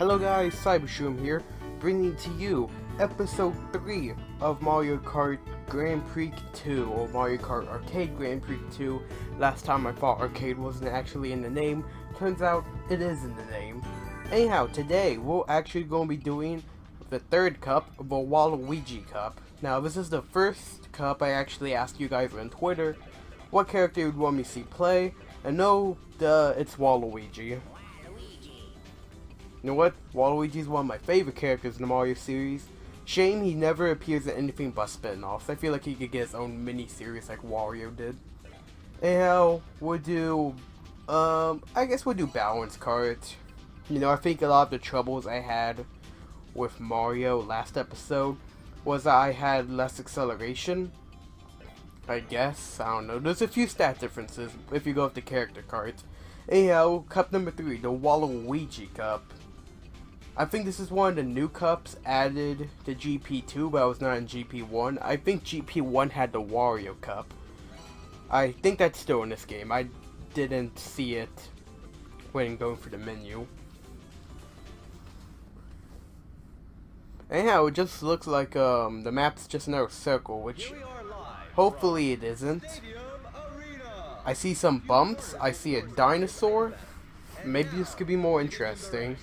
Hello guys, Cybershroom here, bringing to you episode 3 of Mario Kart Grand Prix 2, or Mario Kart Arcade Grand Prix 2. Last time I thought arcade wasn't actually in the name, turns out it is in the name. Anyhow, today we're actually going to be doing the third cup, the Waluigi Cup. Now this is the first cup I actually asked you guys on Twitter what character you would want me to see play, and no, it's Waluigi. You know what? Waluigi's one of my favorite characters in the Mario series. Shame he never appears in anything but spin-offs. I feel like he could get his own mini-series like Wario did. Anyhow, we'll do, I guess we'll do balance kart. You know, I think a lot of the troubles I had with Mario last episode was that I had less acceleration. I guess, I don't know. There's a few stat differences if you go with the character cards. Anyhow, cup number 3, the Waluigi Cup. I think this is one of the new cups added to GP2, but I was not in GP1. I think GP1 had the Wario Cup. I think that's still in this game. I didn't see it when going for the menu. Anyhow, it just looks like the map's just another circle, which hopefully it isn't. I see some bumps. I see a dinosaur. Maybe this could be more interesting.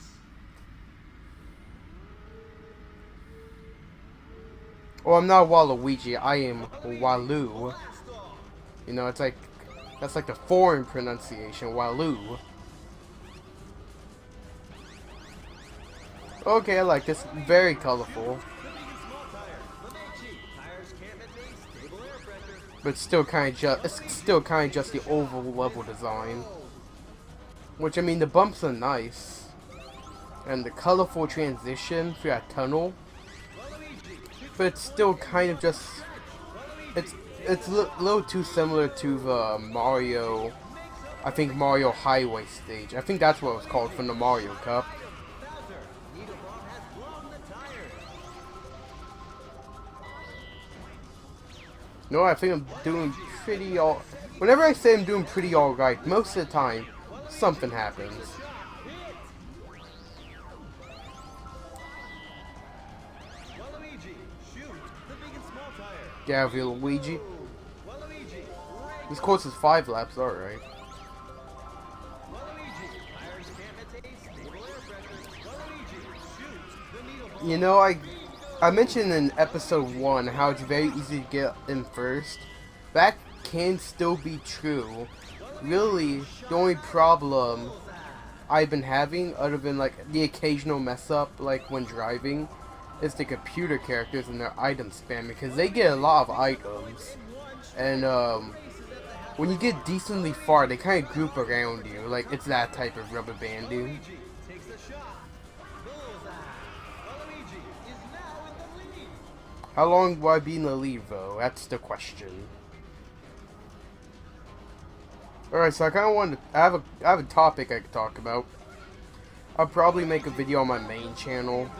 Oh, I'm not Waluigi, I am Walu. You know, it's like, that's like the foreign pronunciation, Walu. Okay, I like this, very colorful. But it's still kind of just the oval level design. Which, I mean, the bumps are nice. And the colorful transition through that tunnel. But it's still kind of just, it's a little too similar to the Mario, I think Mario Highway stage. I think that's what it was called from the Mario Cup. No, I think I'm doing pretty whenever I say I'm doing pretty alright, most of the time, something happens. Yeah, Waluigi. This course is 5 laps, alright. You know, I mentioned in episode 1 how it's very easy to get in first. That can still be true. Really, the only problem I've been having, other than like the occasional mess up, like when driving, is the computer characters and their item spam, because they get a lot of items, and when you get decently far, they kind of group around you, like it's that type of rubber banding. How long will I be in the lead though? That's the question. Alright, so I kind of want to, I have a topic I could talk about. I'll probably make a video on my main channel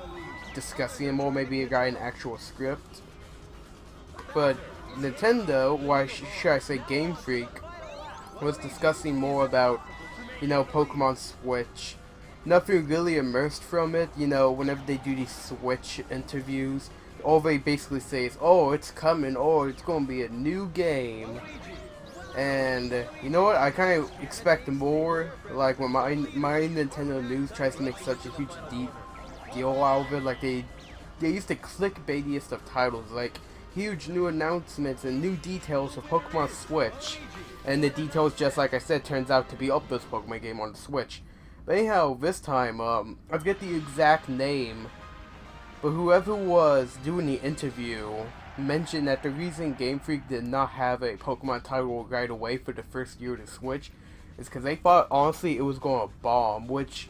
discussing it more, maybe a guy an actual script. But Nintendo, why should I say Game Freak, was discussing more about, you know, Pokemon Switch. Nothing really immersed from it, you know, whenever they do these Switch interviews, all they basically say is, oh, it's coming, oh, it's going to be a new game. And, you know what, I kind of expect more, like when my Nintendo News tries to make such a huge deal out of it. Like they used to clickbaitiest of titles, like huge new announcements and new details for Pokemon Switch, and the details, just like I said, turns out to be this Pokemon game on the Switch. But anyhow, this time I forget the exact name, but whoever was doing the interview mentioned that the reason Game Freak did not have a Pokemon title right away for the first year of the Switch is because they thought honestly it was going to bomb, which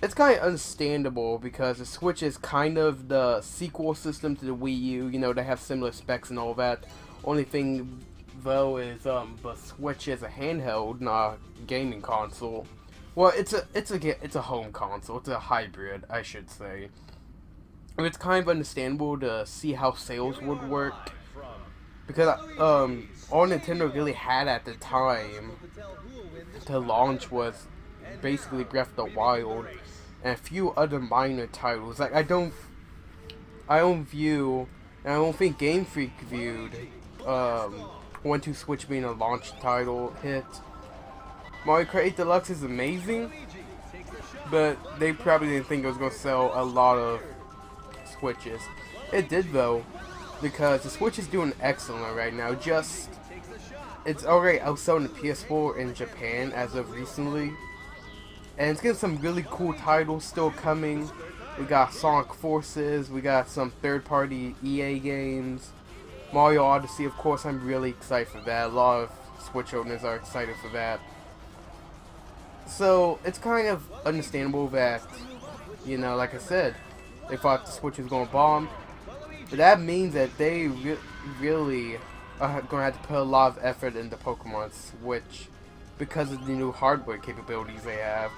it's kind of understandable, because the Switch is kind of the sequel system to the Wii U. You know, they have similar specs and all that. Only thing, though, is the Switch is a handheld, not a gaming console. Well, it's a home console. It's a hybrid, I should say. It's kind of understandable to see how sales would work, because all Nintendo really had at the time to launch was basically Breath of the Wild, and a few other minor titles. Like I don't view, and I don't think Game Freak viewed 1-2 Switch being a launch title hit. Mario Kart 8 Deluxe is amazing, but they probably didn't think it was going to sell a lot of Switches. It did though, because the Switch is doing excellent right now. It's already outselling the PS4 in Japan as of recently. And it's getting some really cool titles still coming. We got Sonic Forces, we got some third-party EA games. Mario Odyssey, of course, I'm really excited for that. A lot of Switch owners are excited for that. So, it's kind of understandable that, you know, like I said, they thought the Switch was going to bomb. But that means that they really are going to have to put a lot of effort into Pokemon Switch because of the new hardware capabilities they have.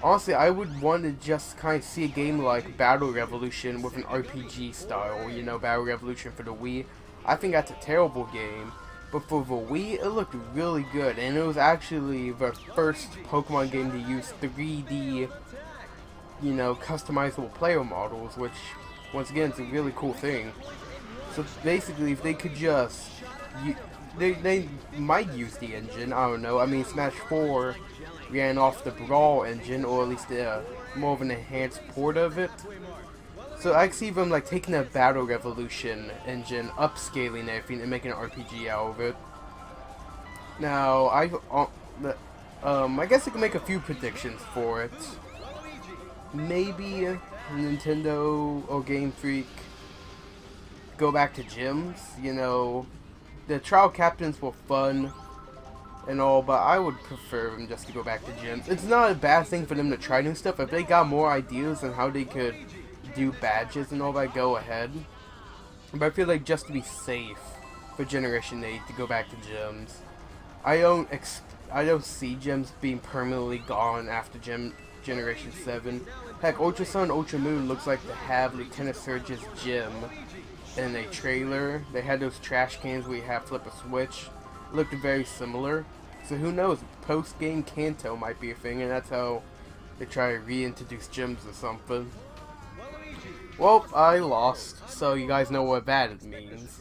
Honestly, I would want to just kind of see a game like Battle Revolution with an RPG style. You know, Battle Revolution for the Wii. I think that's a terrible game. But for the Wii, it looked really good. And it was actually the first Pokemon game to use 3D, you know, customizable player models. Which, once again, is a really cool thing. So basically, if they could just... They might use the engine, I don't know. I mean, Smash 4 ran off the Brawl engine, or at least more of an enhanced port of it. So I see them like taking a Battle Revolution engine, upscaling everything, and making an RPG out of it. Now, I guess I can make a few predictions for it. Maybe Nintendo or Game Freak go back to gyms, you know. The trial captains were fun and all, but I would prefer them just to go back to gyms. It's not a bad thing for them to try new stuff. If they got more ideas on how they could do badges and all that, go ahead. But I feel like just to be safe for Generation 8 to go back to gyms. I don't see gyms being permanently gone after Generation 7. Heck, Ultra Sun, Ultra Moon looks like to have Lieutenant Surge's gym in a trailer. They had those trash cans where you have flip a switch. It looked very similar. So who knows, post-game Kanto might be a thing, and that's how they try to reintroduce gyms or something. Well, I lost, so you guys know what that means.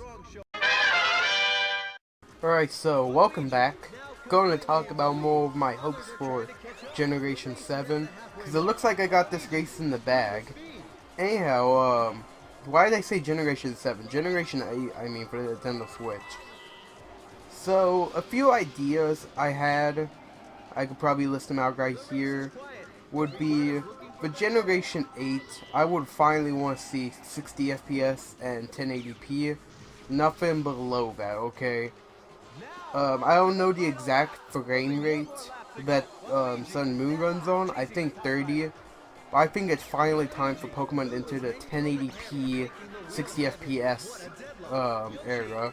Alright, so welcome back. Going to talk about more of my hopes for Generation 7, because it looks like I got this race in the bag. Anyhow, why did I say Generation 7? Generation 8, I mean, for the Nintendo Switch. So, a few ideas I had, I could probably list them out right here, would be, for Generation 8, I would finally want to see 60 FPS and 1080p. Nothing below that, okay? I don't know the exact frame rate that Sun and Moon runs on. I think 30. But I think it's finally time for Pokemon to enter the 1080p, 60 FPS era.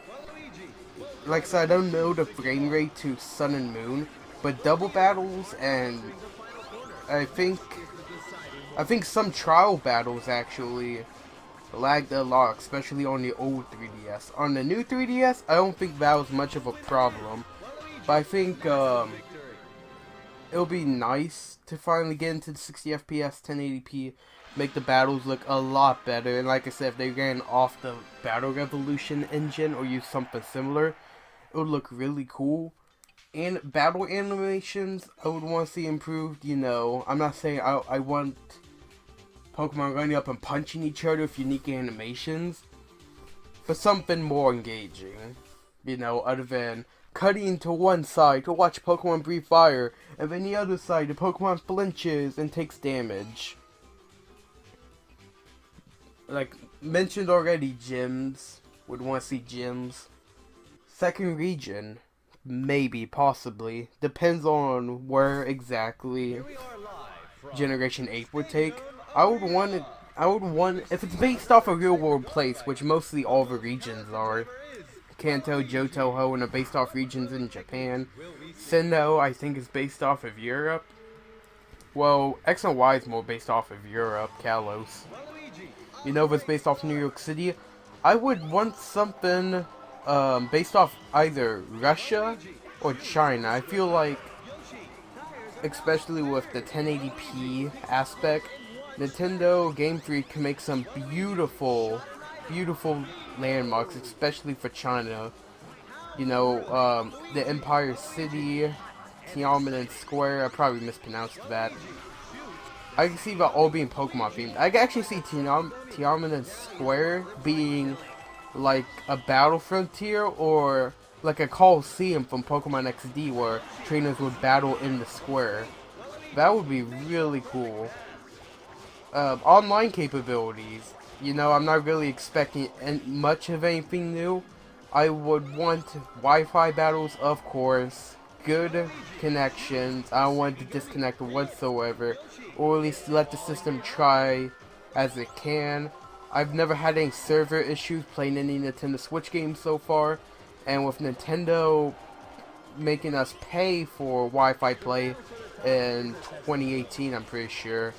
Like I said, I don't know the frame rate to Sun and Moon, but double battles and I think some trial battles actually lagged a lot, especially on the old 3DS. On the new 3DS, I don't think that was much of a problem, but I think it'll be nice to finally get into the 60 FPS, 1080p, make the battles look a lot better. And like I said, if they ran off the Battle Revolution engine or used something similar, it would look really cool. And battle animations, I would want to see improved. You know, I'm not saying I want Pokemon running up and punching each other with unique animations, but something more engaging. You know, other than cutting to one side to watch Pokemon breathe fire, and then the other side the Pokemon flinches and takes damage. Like mentioned already, gyms. Would want to see gyms. Second region, maybe, possibly. Depends on where exactly Generation 8 would take. I would want, if it's based off a real world place, which mostly all the regions are. Kanto, Johto, Hoenn are based off regions in Japan. Sinnoh, I think, is based off of Europe. Well, X and Y is more based off of Europe, Kalos. You know, if it's based off New York City, I would want something based off either Russia or China. I feel like especially with the 1080p aspect. Nintendo Game Freak can make some beautiful, beautiful landmarks, especially for China. You know, the Empire City, Tiananmen Square. I probably mispronounced that. I can see about all being Pokemon themed. I can actually see Tiananmen Square being like a battle frontier or like a Coliseum from Pokemon XD where trainers would battle in the square. That would be really cool. Online capabilities. You know, I'm not really expecting much of anything new. I would want Wi-Fi battles, of course. Good connections. I don't want to disconnect whatsoever, or at least let the system try as it can. I've never had any server issues playing any Nintendo Switch games so far, and with Nintendo making us pay for Wi-Fi play in 2018, I'm pretty sure,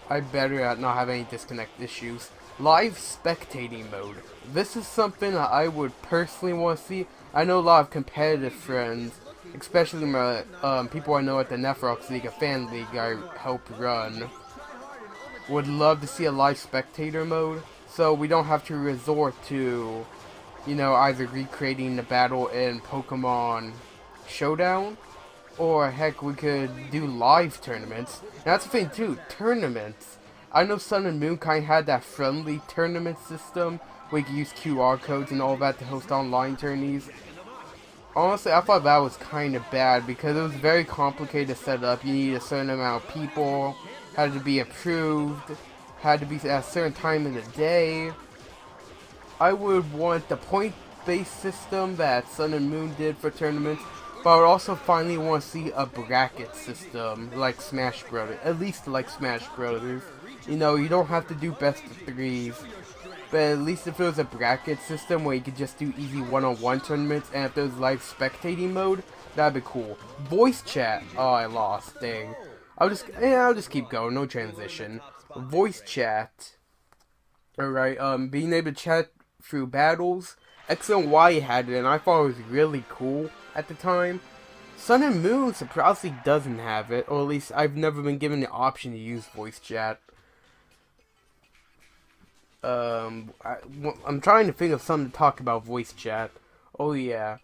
I better not have any disconnect issues. Live spectating mode. This is something that I would personally want to see. I know a lot of competitive friends, especially my people I know at the Nephrox League, a fan league I help run, would love to see a live spectator mode, so we don't have to resort to, you know, either recreating the battle in Pokemon Showdown, or heck, we could do live tournaments. And that's the thing too, tournaments. I know Sun and Moon kind of had that friendly tournament system where you could use QR codes and all that to host online tourneys. Honestly, I thought that was kind of bad because it was very complicated to set up. You needed a certain amount of people, had to be approved, had to be at a certain time of the day. I would want the point-based system that Sun and Moon did for tournaments, but I would also finally want to see a bracket system like Smash Brothers, at least like Smash Brothers. You know, you don't have to do best of threes, but at least if it was a bracket system where you could just do easy one-on-one tournaments, and if there was live spectating mode, that'd be cool. Voice chat. Oh, I lost. Dang. I'll just keep going. No transition. Voice chat. Alright, being able to chat through battles. X and Y had it, and I thought it was really cool at the time. Sun and Moon surprisingly doesn't have it, or at least I've never been given the option to use voice chat. I'm trying to think of something to talk about voice chat. Oh yeah,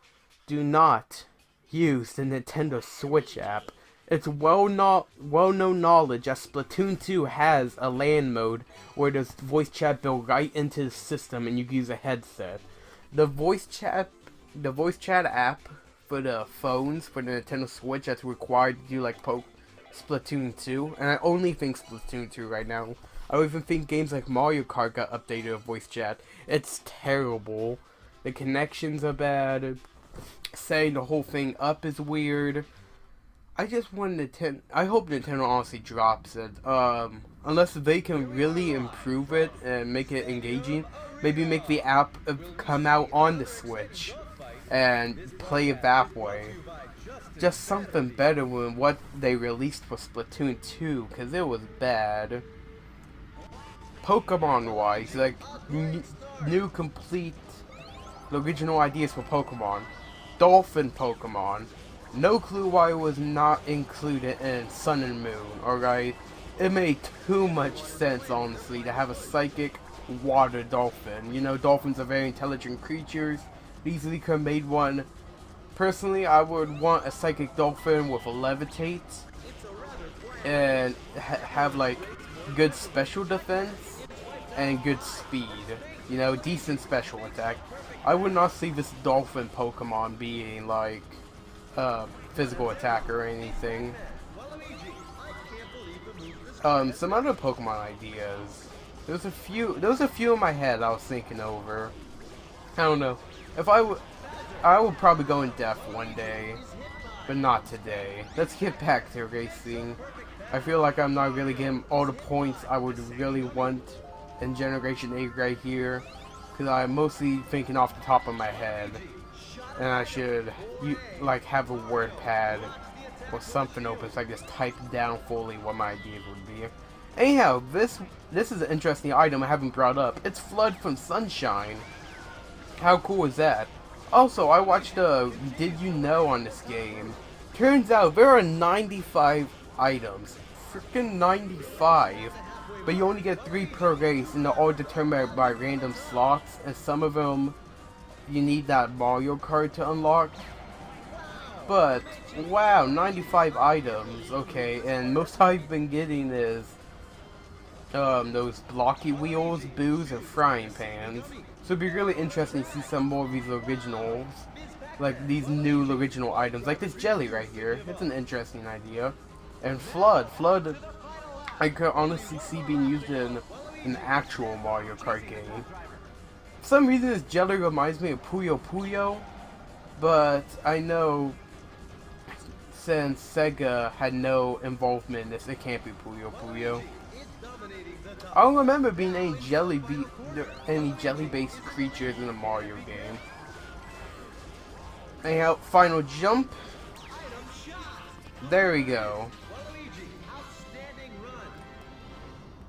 do not use the Nintendo Switch app. It's well-known knowledge that Splatoon 2 has a LAN mode where there's voice chat built right into the system and you can use a headset. The voice chat app for the phones for the Nintendo Switch that's required to do like Splatoon 2, and I only think Splatoon 2 right now. I don't even think games like Mario Kart got updated with voice chat. It's terrible. The connections are bad. Setting the whole thing up is weird. I just want Nintendo. I hope Nintendo honestly drops it. Unless they can really improve it and make it engaging. Maybe make the app come out on the Switch and play it that way. Just something better than what they released for Splatoon 2, because it was bad. Pokemon wise, like new complete original ideas for Pokemon. Dolphin Pokemon. No clue why it was not included in Sun and Moon, alright? It made too much sense, honestly, to have a psychic water dolphin. You know, dolphins are very intelligent creatures. Easily could have made one. Personally, I would want a psychic dolphin with a levitate and have like good special defense and good speed. You know, decent special attack. I would not see this dolphin Pokemon being like physical attack or anything. Some other Pokemon ideas. There was a few in my head I was thinking over. I don't know. If I would probably go in depth one day, but not today. Let's get back to racing. I feel like I'm not really getting all the points I would really want in Generation 8 right here, because I'm mostly thinking off the top of my head. And I should like have a word pad or something open so I just type down fully what my ideas would be. Anyhow, this is an interesting item I haven't brought up. It's Flood from Sunshine. How cool is that? Also, I watched Did You Know on this game. Turns out there are 95 items. Freaking 95. But you only get 3 per race, and they're all determined by random slots, and some of them you need that Mario Kart to unlock. But, wow, 95 items, okay, and most I've been getting is those blocky wheels, boos, and frying pans. So it'd be really interesting to see some more of these originals, like these new original items, like this jelly right here. It's an interesting idea. And Flood, I could honestly see being used in an actual Mario Kart game. For some reason this jelly reminds me of Puyo Puyo, but I know since Sega had no involvement in this, it can't be Puyo Puyo. I don't remember being any jelly-based creatures in a Mario game. Anyhow, final jump. There we go.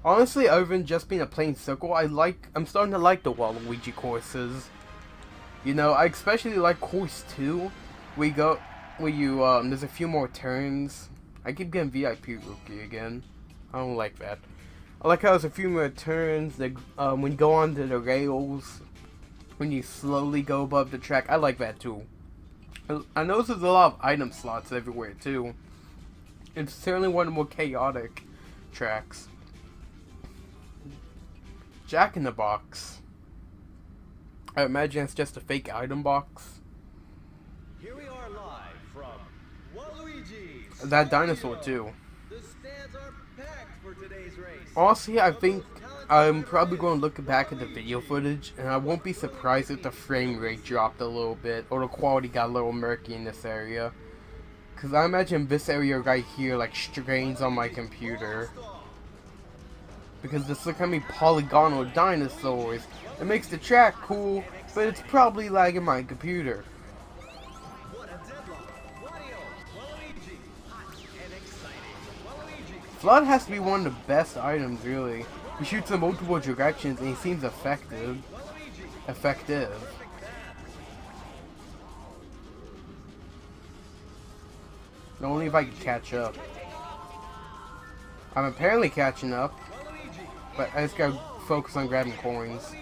Honestly, other than just being a plain circle, I'm starting to like the Waluigi courses. You know, I especially like course 2. There's a few more turns. I keep getting VIP rookie again. I don't like that. I like how there's a few more turns. When you go onto the rails, when you slowly go above the track, I like that too. I notice there's a lot of item slots everywhere too. It's certainly one of the more chaotic tracks. Jack in the Box. I imagine it's just a fake item box. Here we are live from Waluigi. That dinosaur too. The stands are packed for today's race. Honestly, I think I'm probably going to look back at the video footage, and I won't be surprised if the frame rate dropped a little bit, or the quality got a little murky in this area. Because I imagine this area right here, like, strains on my computer. Because this look how many polygonal dinosaurs. It makes the track cool, but it's probably lagging my computer. Flood has to be one of the best items, really. He shoots in multiple directions and he seems effective. Only if I can catch up. I'm apparently catching up, but I just gotta focus on grabbing coins.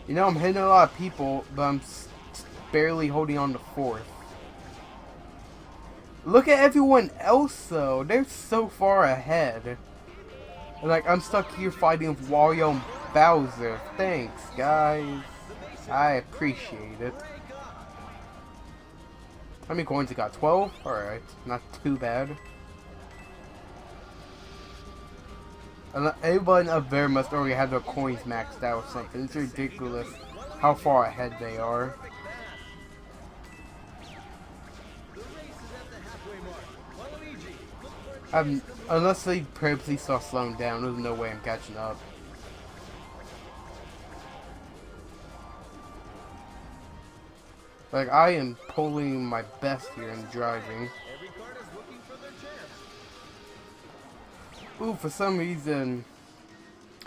You know, I'm hitting a lot of people, but I'm barely holding on to 4th. Look at everyone else, though. They're so far ahead. Like, I'm stuck here fighting with Wario and Bowser. Thanks, guys. I appreciate it. How many coins I got? 12? Alright, not too bad. Everyone up there must already have their coins maxed out or something. It's ridiculous how far ahead they are. Unless they purposely start slowing down, there's no way I'm catching up. Like, I am pulling my best here in driving. Ooh, for some reason,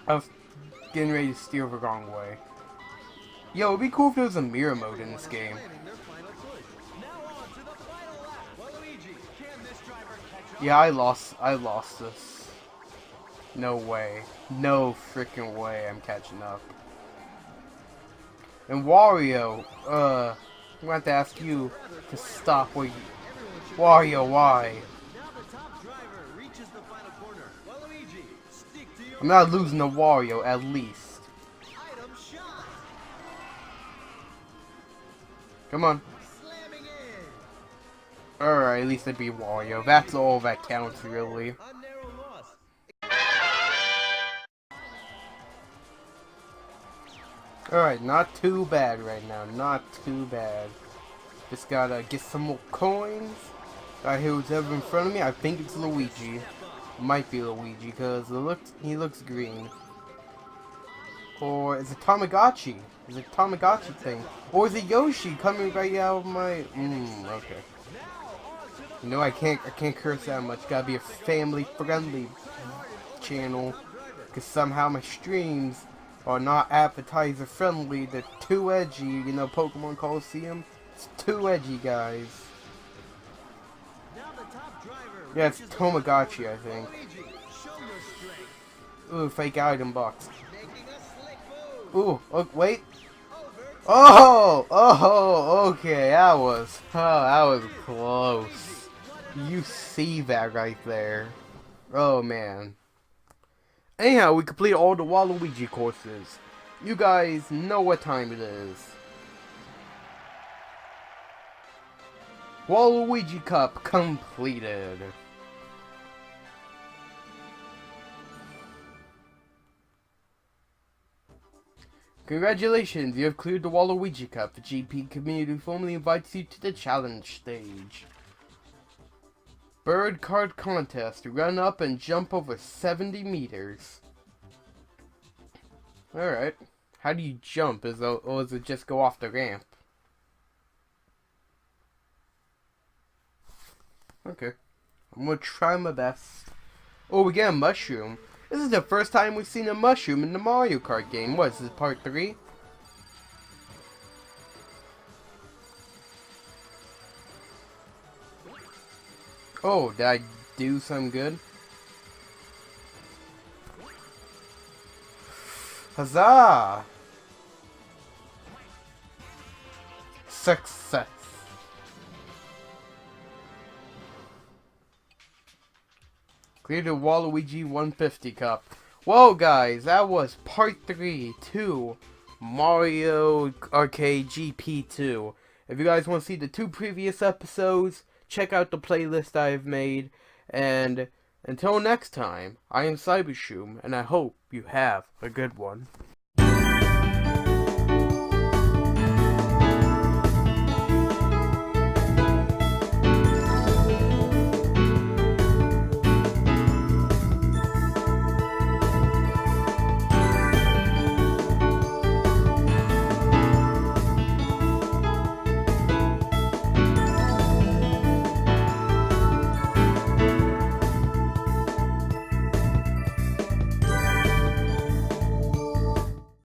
I was getting ready to steer the wrong way. Yo, it'd be cool if there was a mirror mode in this game. Yeah, I lost this. No way. No freaking way I'm catching up. And Wario, I'm gonna have to ask you to stop where you... Wario, why? I'm not losing to Wario, at least. Come on. Alright, at least I beat Wario. That's all that counts, really. Alright, not too bad right now. Not too bad. Just gotta get some more coins. Alright, who's ever in front of me? I think it's Luigi. Might be Luigi, because he looks green. Or is it Tamagotchi? Is it Tamagotchi thing? Or is it Yoshi coming right out of my... okay. You know, I can't curse that much. Gotta be a family-friendly channel, because somehow my streams are not appetizer friendly. They're too edgy. You know, Pokemon Coliseum? It's too edgy, guys. Yeah, it's Tamagotchi, I think. Ooh, fake item box. Ooh, oh, wait. Oh, okay, that was close. You see that right there. Oh, man. Anyhow, we completed all the Waluigi courses. You guys know what time it is. Waluigi Cup completed. Congratulations, you have cleared the Waluigi Cup. The GP community formally invites you to the challenge stage. Bird card contest. Run up and jump over 70 meters. Alright. How do you jump? Or does it just go off the ramp? Okay. I'm gonna try my best. Oh, we get a mushroom. This is the first time we've seen a mushroom in the Mario Kart game. What is this, part 3? Oh, did I do some good? Huzzah! Success. Clear the Waluigi 150 Cup. Well, guys, that was part 3 to Mario Arcade GP2. If you guys want to see the 2 previous episodes, check out the playlist I've made. And until next time, I am Cybershroom, and I hope you have a good one.